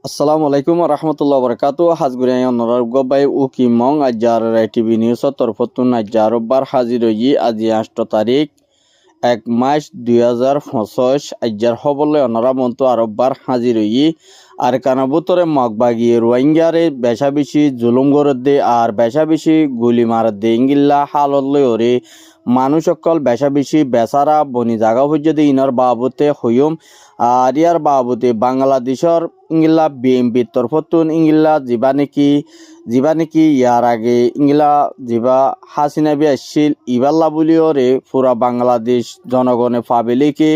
আসসালামু আলাইকুম রহমতুল্লাহ বরকাতু হাজগুরিয়াই অনরার গবাই উকি মং আজার টিভি নিউজ তরফতুন আজার বার হাজির হই আজি 8 তারিখ 1 মাস 2025 আজার হবলে অনরা মন্তু আরববার হাজির হই আর কানাবুতরে মগবাগি রোহিঙ্গারে বেশা বেশি জুলুম গরদে আর বেশা বেশি গুলি মারদে ইঙ্গিল্লা হাললে ওরে মানুষ সকল বেশা বেশি বেচারা বনি জাগা হইতে ইনর বাবুতে হইম আর ইয়ার বাবুতে বাংলাদেশর ইংলা বিএমপির তরফতুন ইংলা যিবা নাকি ইয়ার আগে ইংলা যিবা হাসিনা বি আসছিল ইবাল্লা বলিও রে পুরা বাংলাদেশ জনগণে পাবেলিকে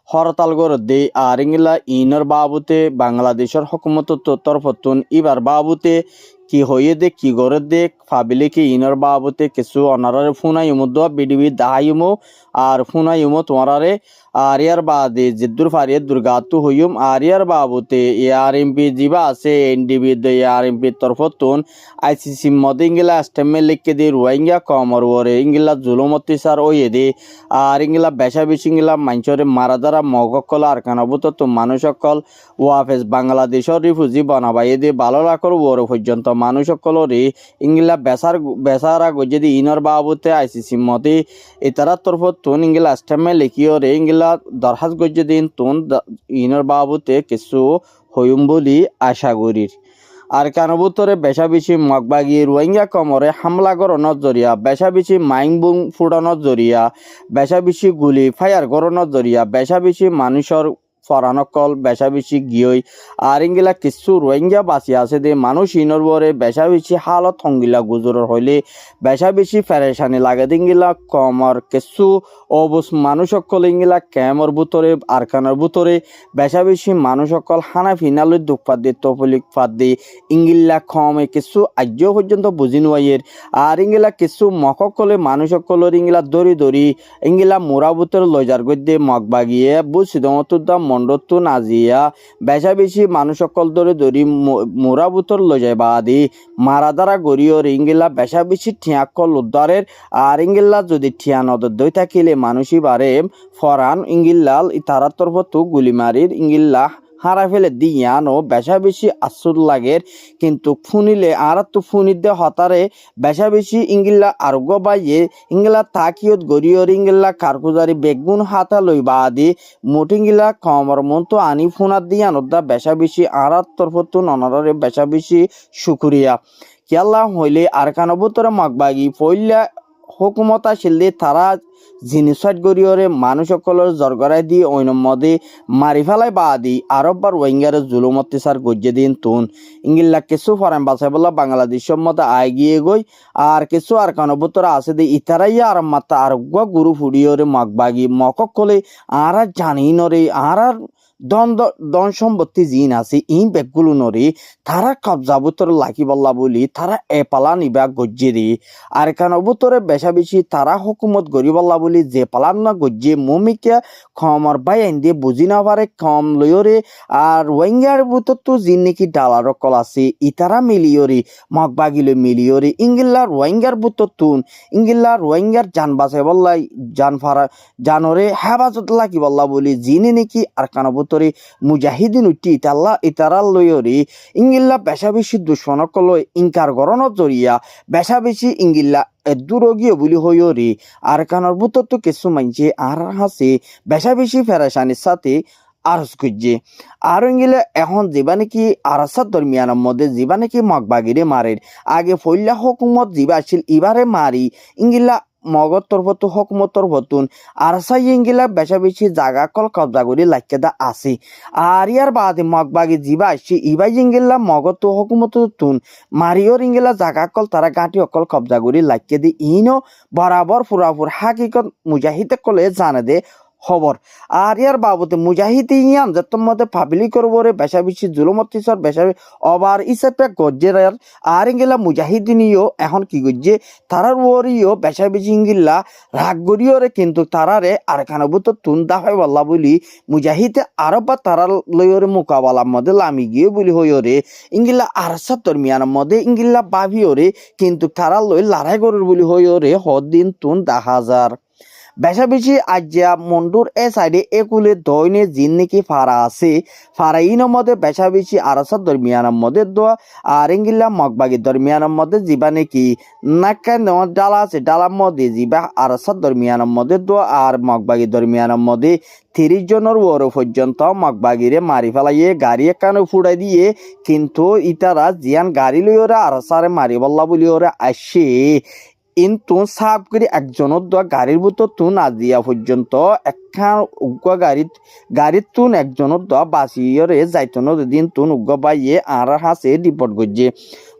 হরতাল করে দে আর ইংলা ইনর বাবুতে বাংলাদেশের হকুমত তরফতুন ইবার বাবুতে কি হয়ে দে কি করে দে ফাবিলিকে ইনর বাবুতে কিছু অনারে ফুনাইমো দোয়া বিডিবি দাহাইমো আর ফুনাইমো তোমারে আর ইয়ার বাদে জিদ্দুর ফারিয়ে দুর্গাতু হইম আর ইয়ার বাবুতে এআরএমপি যিবা আছে এনডিবি দে এআরএমপি তরফতুন আইসিসি মধ্যে ইংলা স্টেমে লিখে দে রোহিঙ্গা কমর ওরে ইংলা জুলুম অত্যাচার ওয়ে দে আর ইংলা বেশা বেশি ইংলা মানুষরে মারা দ্বারা মগকল আর কানাবুত তো মানুষ সকল ওয়াফেস বাংলাদেশের রিফিউজি বানাবাই দে ভালো রাখর ওর পর্যন্ত মানুষ সকলরে ইংলা বেসারা গজেদি ইনর বাবুতে আইসিসি মতে এতারার তরফতুন ইংলা স্টেমে লিখিও রে ইংলা দরখাস্ত গজেদিন তুন ইনর বাবুতে কিছু হইম বলি আশা করির আর কানবুতরে বেশা বেশি মগবাগি রোহিঙ্গা কমরে হামলা করানোর জরিয়া বেশা বেশি মাইংবুং ফুটানোর জরিয়া বেশা বেশি গুলি ফায়ার করানোর জরিয়া বেশা বেশি মানুষের ফরানকল বেশা বেশি গিয়ই আর ইংলা কিছু রোহিঙ্গা বাঁচি আছে দে মানুষ ইনর বরে বেশা বেশি হালত হঙ্গিলা গুজরের হইলে বেশা বেশি ফেরেশানি লাগে দিঙ্গিলা কমর কিছু অবস মানুষ সকল ইংলা ক্যামর ভিতরে আরকানের ভিতরে বেশা বেশি মানুষ সকল হানা ফিনালে দুঃখ পাত দিয়ে তফলিক পাত দিয়ে ইংলা কমে কিছু আজ্য পর্যন্ত বুঝি নোয়াইয়ের আর ইংলা কিছু মকলে মানুষ সকলের ইংলা দড়ি দড়ি ইংলা মোরা ভিতরে লজার গদ্যে মগবাগিয়ে বুঝি দমতুদ্দা মন্ডত্ব নাজিয়া বেশা বেশি মানুষ সকল ধরে ধরি মোরা বুতর লজাই বাদি মারা দ্বারা গড়িয়র ইংগিলা বেশা বেশি ঠিয়াকল উদ্ধারের আর ইংগিল্লা যদি ঠিয়া নদর দই থাকিলে মানুষই বারে ফরান ইংগিল্লাল তারার তরফত গুলি মারির ইংগিল্লা হারা ফেলে দিয়ানো বেশা বেশি আশ্চর্য লাগের কিন্তু ফুনিলে আর তো ফুনিতে হতারে বেশা বেশি ইংগিল্লা আরোগ্য বাইয়ে ইংলা তাকিয়ত গড়িয়র ইংগিল্লা কারকুজারি বেগুন হাতা লই বাদি মোটিংগিলা কমর মতো আনি ফুনার দিয়ানোদা বেশা বেশি আর তরফত ননারে বেশা বেশি শুকুরিয়া কিয়াল্লা হইলে আর কানবতরে মগবাগি ফইল্লা হুকুমত আসলে তারা জিনিসট গড়িয়রে মানুষ সকলের জরগরাই দিয়ে অন্য মদে মারি ফেলাই বাদি আরববার রোহিঙ্গারে জুলুম অত্যাচার গজ্জে দিন তুন ইংলিলা কিছু ফরান বাসাই বলা বাংলাদেশের মতো আয় গিয়ে গই আর কিছু আর কানবতরা আছে দে ইতারাইয়া আর মাত্রা আরোগ্য গুরু ফুড়িয়রে মগবাগি মকলে আর জানি নরে আর দন সম্পত্তি জিন আছে ই বেগগুলো নরে তারা কবজা বুতরে লাকি বল্লা বলি তারা এপালা নিবা গজ্জে দি আর কান বুতরে বেশা বেশি তারা হুকুমত গরি বল্লা বলি যে পালান না গজ্জে মুমিকে খমর বাই আইন দিয়ে বুঝি না পারে কম লয়রে আর রোহিঙ্গার বুতর তো জিন নাকি ডালার কল আছে ইতারা মিলিয়রি মগবাগিলে মিলিয়রি ইংগিল্লা রোহিঙ্গার বুতর তুন ইংগিল্লা রোহিঙ্গার জান বাঁচে বল্লাই জান ফারা জানরে হেফাজত লাকি বল্লা বলি জিনে নাকি আর কান তরে মুজাহিদিন উঠি ইতারা লয়রি ইংগিল্লা বেশা বেশি দুশ্মনকল ইনকার গরণত জরিয়া বেশা বেশি ইংগিল্লা দুরগীয় বলি হইরি আর কানর বুতর তো কিছু মানছে আর হাসে বেশা বেশি ফেরাসানির সাথে আরজ করছে আর ইংগিলা এখন যিবা নাকি আরাসার দরমিয়ানের মধ্যে যিবা নাকি মগবাগিরে মারের আগে ফইল্লা হুকুমত যিবা আসছিল ইবারে মারি ইংগিলা মগর তরফত হকুমত তরফতুন আর সাই ইংগিলা বেশা বেশি জাগা কল কবজা করি লাইকেদা আছে আর ইয়ার বাদে মগবাগি যিবা আসছে ইবাই ইংগিলা মগর তো হকুমত তুন মারিওর ইংগিলা জাগা কল তারা গাঁটি অকল কবজা করি লাইকে দি ইনো বরাবর ফুরাফুর হাকিকত মুজাহিদে কলে জানে দে খবর আর ইয়ার বাবদে মুজাহিদ ইয়ান যতম মধ্যে পাবলি করবরে বেশা বেশি জুলুম অত্যাচার বেশা অবার ইসাপে গজ্জের আর ইংগিলা মুজাহিদিনিও এখন কি গজ্জে তারার ওরিও বেশা বেশি ইংগিল্লা রাগ গড়িওরে কিন্তু তারারে আর খানবুত তুন দাফাই বল্লা বলি মুজাহিদে আরব বা তারার লয়রে মোকাবেলার মধ্যে লামি গিয়ে বলি হইরে ইংগিল্লা আরসার দরমিয়ানের মধ্যে ইংগিল্লা বাভিওরে কিন্তু তারা লই লড়াই করর বলি হইরে হদিন তুন 10,000 বেশা বেশি আজিয়া মন্ডুর এ সাইডে একুলে দইনে জিন নাকি ফারা আছে ফারা ইনের মধ্যে বেশা বেশি আরসার দরমিয়ানের মধ্যে দোয়া আর ইঙ্গিল্লা মগবাগি দরমিয়ানের মধ্যে জিবা নাকি নাকা ডালা আছে ডালার মধ্যে জিবা আরসার দরমিয়ানের মধ্যে দোয়া আর মগবাগি দরমিয়ানের মধ্যে 30 জনের ওর পর্যন্ত মগবাগিরে মারি ফেলাইয়ে গাড়ি একানে ফুড়াই দিয়ে কিন্তু ইতারা জিয়ান গাড়ি লই ওরা আরসারে মারি বল্লা বলি ওরা আসে কিন্তু সাপ করে একজনের দোয়া গাড়ির ভিতর তুন আজিয়া পর্যন্ত একখান উগ্র গাড়ির তুন একজনের দোয়া বাসিয়রে যাইতন দিন তুন উগ্র বাইয়ে আর হাসে রিপোর্ট করছে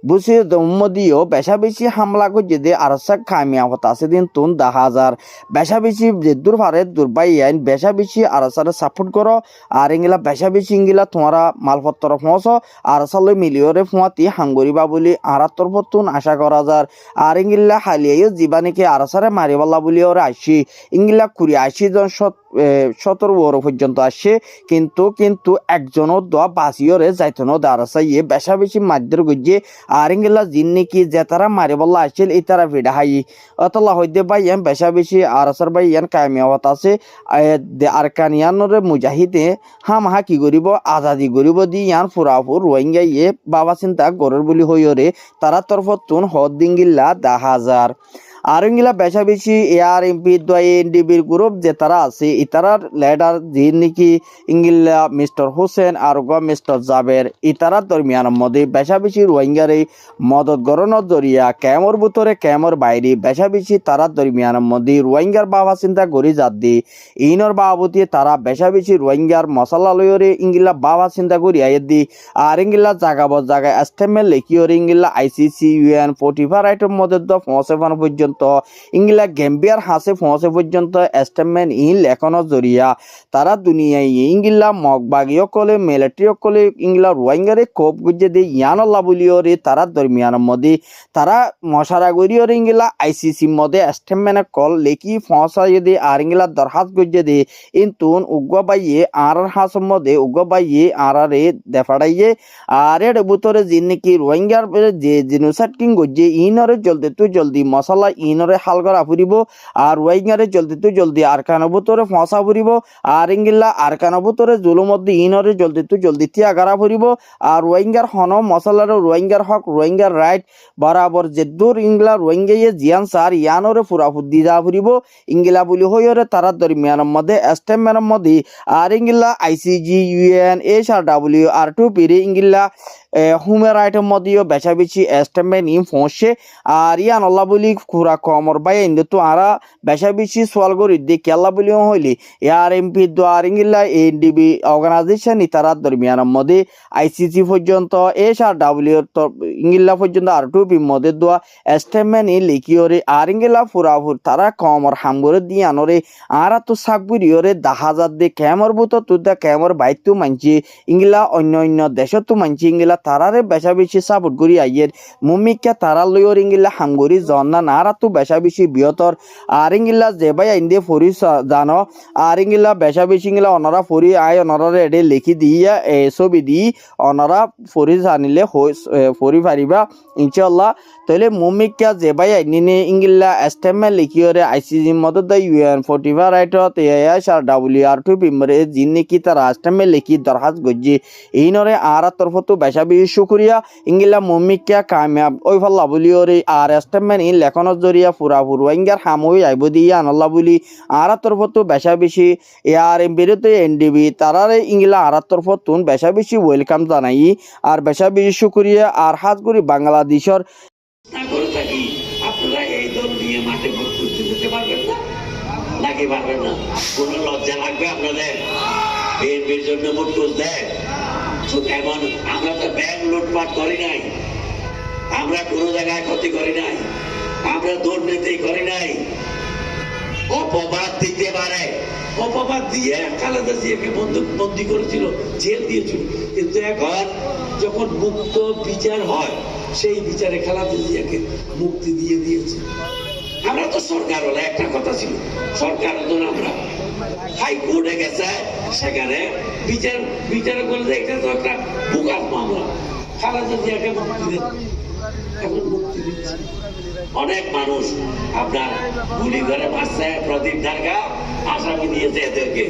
বুঝে দমদিও বেশা বেশি হামলা করছে দে আর খামিয়া হতা আছে দিন তুন 10,000 বেশা বেশি যে দূর পারে দুর্বাই আইন বেশা বেশি আর সাপোর্ট করো আর ইংলা বেশা বেশি ইংলা তোমারা মালপত্র পৌঁছ আর সালে মিলিয়রে ফুয়াতি হাঙ্গরিবা বলি আর তরফতুন আশা করা যার আর ইংলা হালিয়াইও জীবানীকে আর সারে মারিবাল্লা বলি ওরা আসি ইংলা 80 জন 17 ওর পর্যন্ত আসে কিন্তু একজনের দোয়া বাসিয়রে যাইতনো দারাসাইয়ে বেশা বেশি মাদ্দের গজ্জে আর ইংলা জিন নাকি যে তারা মারি বল্লা আসছিল এই তারা ভিড়া হাই অতলা হইতে ভাই ইয়ান বেশা বেশি আরসার ভাই ইয়ান কামিয়াওয়াত আছে আর কানিয়ানরে মুজাহিদে হামহা কি করিব আজাদি করিব দি ইয়ান ফুরাফুর রোহিঙ্গা ইয়ে বাবা চিন্তা গরের বলি হইরে তারা তরফতুন হদ দিঙ্গিল্লা 10,000 আর ইংলা বেশা বেশি এআর এমপি এনডিবির গ্রুপ যে তারা আছে ইতারার লিডার যিনি নাকি ইংলা মিস্টার হোসেন আর মিস্টার জাবের ইতারার দরমিয়ানের মধ্যে বেশা বেশি রোহিঙ্গারে মদত গরণের জরিয়া ক্যামর ভিতরে ক্যামর বাইরে বেশা বেশি তারার দরমিয়ানের মধ্যে রোহিঙ্গার বাবা চিন্তা করি যাত দি ইনর বাবতি তারা বেশা বেশি রোহিঙ্গার মশলা লয়রে ইংলা বাবা চিন্তা করি আইয়ে দি আর ইংলা জায়গায় এস্টেমেল লেখিওর ইংলা ICC UN 45 আইটেম মধ্যে 55 পর্যন্ত ইংলা গেম্বিয়ার হাসে পৌঁছে পর্যন্ত এস্টেটমেন্ট ইন লেখনের জরিয়া তারা দুনিয়ায় ইংলা মগবাগীয় কলে মিলিটারি কলে ইংলা রোহিঙ্গারে কোপ গুজে দিয়ে ইয়ানল্লা বলিওরে তারা দরমিয়ানের মধ্যে তারা মশারা গরিয়র ইংলা ICC মধ্যে এস্টেটমেন্ট কল লেখি পৌঁছাইয়ে দিয়ে আর ইংলা দরখাস গুজে দিয়ে ইন্তুন উগ্রবাইয়ে আর হাসের মধ্যে উগ্রবাইয়ে আরে দেফাড়াইয়ে আর এর ভিতরে যে নাকি রোহিঙ্গার যে জিনোসাইড কিং গজে ইনরে জলদি মশলা ইনরে হাল করা ফুরিব আর রোহিঙ্গারে জলদি আরকানের ভিতরে ফসা ফুরিব আর ইংলা আরকানের ভিতরে জুলুমদ্দি ইনরে জলদি তিয়া গারা ফুরিব আর রোহিঙ্গার হন মশলার রোহিঙ্গার হক রোহিঙ্গার রাইট বরাবর যে দূর ইংলা রোহিঙ্গাইয়ে জিয়ান সার ইয়ানরে ফুরাফুর দি যা ফুরিব ইংলা বলি হইরে তারা দরমিয়ানের মধ্যে এস্টেমেন্টের মধ্যে আর ইংলা ICG UN HRW R2 পিরে ইংলা হুমের রাইটের মধ্যেও বেশা বেশি এস্টেমেন্ট ইন পৌঁছে আর ইয়ান আল্লাহ বলি খুরা কমর বাই ইন্দু তো আরা বেশা বেশি সোয়াল করি দেখি আল্লাহ বলিও হইলি আর এমপি দোয়ার ইংলা ANDB অর্গানাইজেশন ইতারার দরমিয়ানের মধ্যে ICC পর্যন্ত HRW ইংলা পর্যন্ত R2 পির মধ্যে দোয়া এস্টেমেন্ট ইন লিখিওরে আর ইংলা ফুরাফুর তারা কমর হামগরে দিয়ে আনরে আর তো সাকবুরিওরে 10,000 দে ক্যামর বুতো তুদা ক্যামর বাইতু মানছি ইংলা অন্য দেশত তো মানছি ইংলা তারারে বেশা বেশি সাপোর্ট করি আইয়ের মুমিকা তারা লইর ইংলা হামগরি জন্না নারা তো বেশা বেশি বিয়তর আর ইংলা যে ভাই আইন দিয়ে ফরি জানো আর ইংলা বেশা বেশি ইংলা অনরা ফরি আয় অনরা এডে লিখি দিয়া ছবি দি অনরা ফরি জানিলে ফরি পারিবা ইনশাআল্লাহ তাহলে মুমিকা যে ভাই আইনে ইংলা এস্টেমেন্ট লিখিওরে ICC মদত UN 45 রাইটত HRW R2 পিমরে জিন্নি কি তারা এস্টেমেন্ট লিখি দরখাস্ত গজি ইনরে আর তরফতো বেশা বেশি শুকরিয়া ইংলা মুমিকা কামিয়াব ওই ফাল্লা বলিওরে আর এস্টেমেন্ট ইন লেখনের জরিয়া ফুরাফুর রোহিঙ্গার হামই আইব দিয়া আনল্লা বলি আর তরফতো বেশা বেশি আর বিরুদ্ধে NDB তারারে ইংলা আর তরফতুন বেশা বেশি ওয়েলকাম জানাই আর বেশা বেশি শুকরিয়া আর হাত করি বাংলাদেশের আপনারা এই দল নিয়ে মাঠে ভোট করতে যেতে পারবেন না নাকি পারবেন না? কোনো লজ্জা লাগবে আপনাদের? বিএনপির জন্য ভোট করতে এমন আমরা তো ব্যাংক লুটপাট করি নাই, আমরা কোনো জায়গায় ক্ষতি করি নাই, আমরা দুর্নীতি করি নাই। অপবাদ দিতে পারে, অপবাদ দিয়ে খালেদা জিয়াকে বন্দী করেছিল, জেল দিয়েছিল, কিন্তু এখন যখন মুক্ত বিচার হয় সেই বিচারে খালেদা জিয়াকে মুক্তি দিয়ে দিয়েছে। আমরা তো সরকার হলে একটা কথা ছিল, সরকার হতো না, আমরা হাইকোর্টে গেছে, সেখানে বিচার করলে এটা তো একটা বুকার মামলা, খালেদা জিয়াকে মুক্তি দেন। এখন মুক্তি দিচ্ছে। অনেক মানুষ আপনার গুলি করে মারছে, প্রদীপ ঢাকা আসামি দিয়েছে এদেরকে।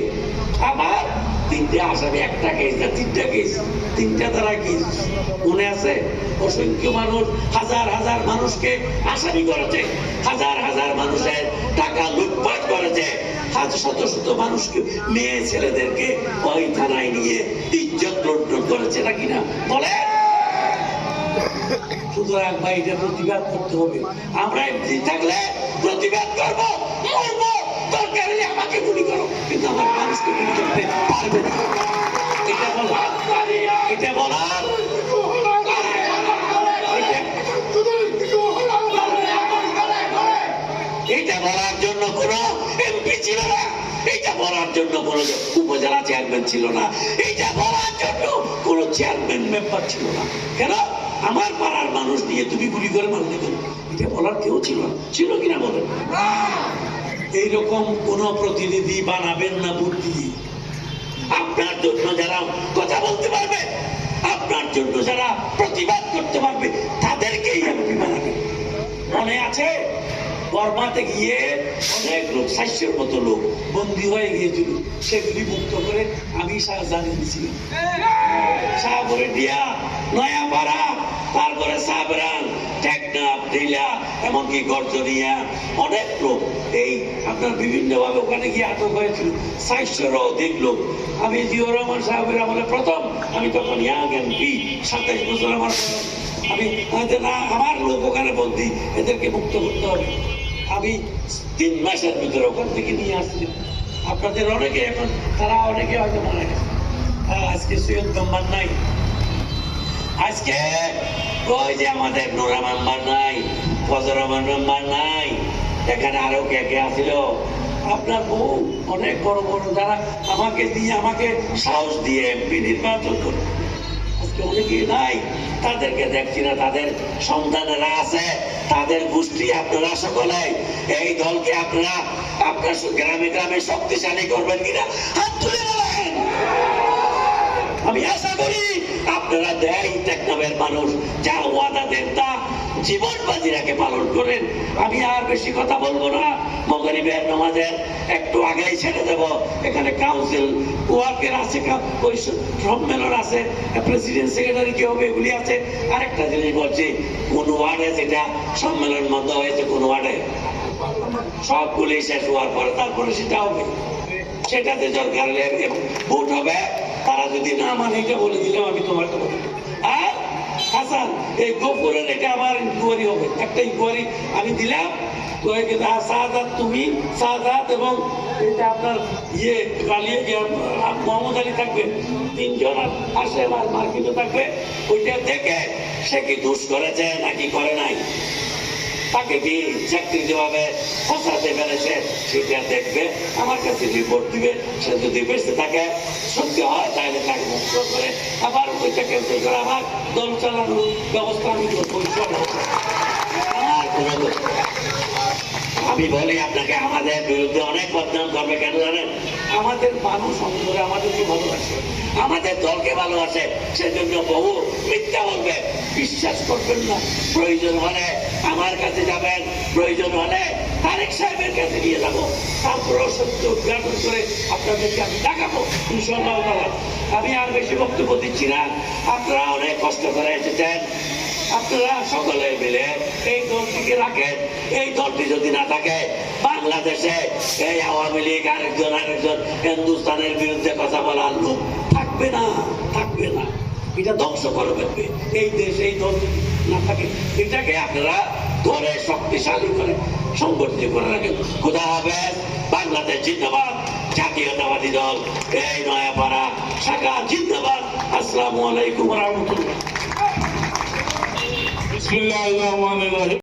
আমার 3টে আসামি, 1টা কেস না 3টা কেস, 3টা তারা কেস মনে আছে। অসংখ্য মানুষ, হাজার হাজার মানুষকে আসামি করেছে, হাজার হাজার মানুষের টাকা লুটপাট করেছে, শত শত মানুষকে, মেয়ে ছেলেদেরকে ওই থানায় নিয়ে ইজ্জত লুণ্ঠন করেছে নাকি না বলে। সুতরাং ভাই এটা প্রতিবাদ করতে হবে। আমরা এমনি থাকলে প্রতিবাদ করবো, করবো, দরকার হলে আমাকে গুলি করো, কিন্তু আমার মানুষকে গুলি করতে পারবে না। এটা বলা, এটা বলার, এটা বলার জন্য কোন এমপি ছিল না, এটা বলার জন্য কোন উপজেলা চেয়ারম্যান ছিল না, এটা বলার জন্য কোন চেয়ারম্যান মেম্বার ছিল না। কেন আমার পাড়ার মানুষ নিয়ে তুমি গুলি করে মারলে কেন? এটা বলার কেউ ছিল না। ছিল কিনা বলেন? এইরকম কোন প্রতিনিধি বানাবেন না বুদ্ধি দিয়ে। আপনার জন্য যারা কথা বলতে পারবে, আপনার জন্য যারা প্রতিবাদ করতে পারবে, তাদেরকেই এমপি বানাবেন। মনে আছে বর্মাতে গিয়ে অনেক লোক, 700-র মতো লোক বন্দী হয়ে গিয়েছিল, সেগুলি মুক্ত করে আমি শাহজাহান দিয়েছিলাম। শাহপুরে দিয়া, নয়াপাড়া, তারপরে সাবরান, টেকনাফ, ঢিলা, এমনকি গর্জনিয়া, অনেক লোক এই আপনার বিভিন্ন ভাবে ওখানে গিয়ে আটক হয়েছিল। 700-রও অধিক লোক। আমি জিয়র রহমান সাহেবের আমলে প্রথম, আমি তখন ইয়াং এমপি, 27 বছর আমার বয়স। আমি না, আমার লোক ওখানে বন্দী, এদেরকে মুক্ত করতে হবে। আমি 3 মাসের ভিতরে ওখান থেকে নিয়ে আসছিলাম। আপনাদের অনেকে এখন, তারা অনেকে হয়তো মারা গেছে। আজকে সৈয়দ মেম্বার নাই, আজকে ওই যে আমাদের নোরা মেম্বার নাই, ফজর রহমান মেম্বার নাই, এখানে আরো কে কে আসছিল আপনার বহু অনেক বড় বড়, যারা আমাকে দিয়ে, আমাকে সাহস দিয়ে এমপি নির্বাচন করে, আজকে অনেকে নাই। তাদেরকে দেখছি না, তাদের সন্তানেরা আছে, তাদের গোষ্ঠী। আপনারা সকলে এই দলকে আপনারা আপনার গ্রামে গ্রামে শক্তিশালী করবেন কিনা হাত তুলে বলেন। আমি আশা করি আপনারা দেয় টেকনাফের মানুষ যা ওয়াদা দেন তা জীবন বাজি রেখে পালন করেন। আমি আর বেশি কথা বলবো না, মাগরিবের নামাজের একটু আগেই ছেড়ে দেব। এখানে কাউন্সিল ওয়ার্কের আছে, ওই সম্মেলন আছে, প্রেসিডেন্ট সেক্রেটারি কি হবে এগুলি আছে। আরেকটা জিনিস বলছি, কোন ওয়ার্ডে যেটা সম্মেলন বন্ধ হয়েছে, কোন ওয়ার্ডে সবগুলি শেষ হওয়ার পরে তারপরে সেটা হবে, সেটাতে দরকার ভোট হবে। তারা যদি না মানে, এটা বলে দিলাম আমি তোমাকে বলি। আর হাসান, এই গোপুরের এটা আমার ইনকোয়ারি হবে, একটা ইনকোয়ারি আমি দিলাম। তো শাহজাদ, তুমি শাহজাদ এবং এটা আপনার ইয়ে কালিয়ে মোহাম্মদ আলী থাকবে, 3 জন আসে মার্কিটে থাকবে। ওইটা দেখে সে কি দোষ করেছে নাকি করে নাই, তাকে কি চাকরি দেওয়াবে, ফসাতে পেরেছে, সেটা দেখবে, আমার কাছে রিপোর্ট দিবে। সে যদি বেঁচে থাকে, সত্যি হয়, তাহলে তাকে মুক্ত করে আবার ওইটা ক্যান্সেল করে আমার দল চালানোর ব্যবস্থা আমি করবো। আমি বলি আপনাকে, আমাদের বিরুদ্ধে অনেক বদনাম করবে, কেন জানেন? আমাদের মানুষ অন্তরে আমাদেরকে ভালোবাসে, আমাদের দলকে ভালোবাসে, সেজন্য বহু মিথ্যা বলবে। বিশ্বাস করবেন না। প্রয়োজন হলে আমার কাছে যাবেন, প্রয়োজন হলে তারেক সাহেবের কাছে নিয়ে যাবো, তারপরেও সত্য উদ্ঘাটন করে আপনাদেরকে আমি দেখাবো ইনশাআল্লাহ তাআলা। আমি আর বেশি বক্তব্য দিচ্ছি না। আপনারা অনেক কষ্ট করে এসেছেন, আপনারা সকলে মিলে এই দলটিকে রাখেন। এই দলটি যদি না থাকে, বাংলাদেশে এই আওয়ামী লীগ আরেকজন হিন্দুস্তানের বিরুদ্ধে কথা বলার লোক থাকবে না, থাকবে না। এটা ধ্বংস করে ফেলবে এই দেশ, এই দল না থাকে। এটাকে আপনারা ধরে শক্তিশালী করে সংগঠিত করে রাখেন। খোদা হাফেজ। বাংলাদেশ জিন্দাবাদ। জাতীয়তাবাদী দল এই নয়াপাড়া শাখা জিন্দাবাদ। আসসালামু আলাইকুম ওয়া রাহমাতুল্লাহ। বিসমিল্লাহির রহমানির রহিম।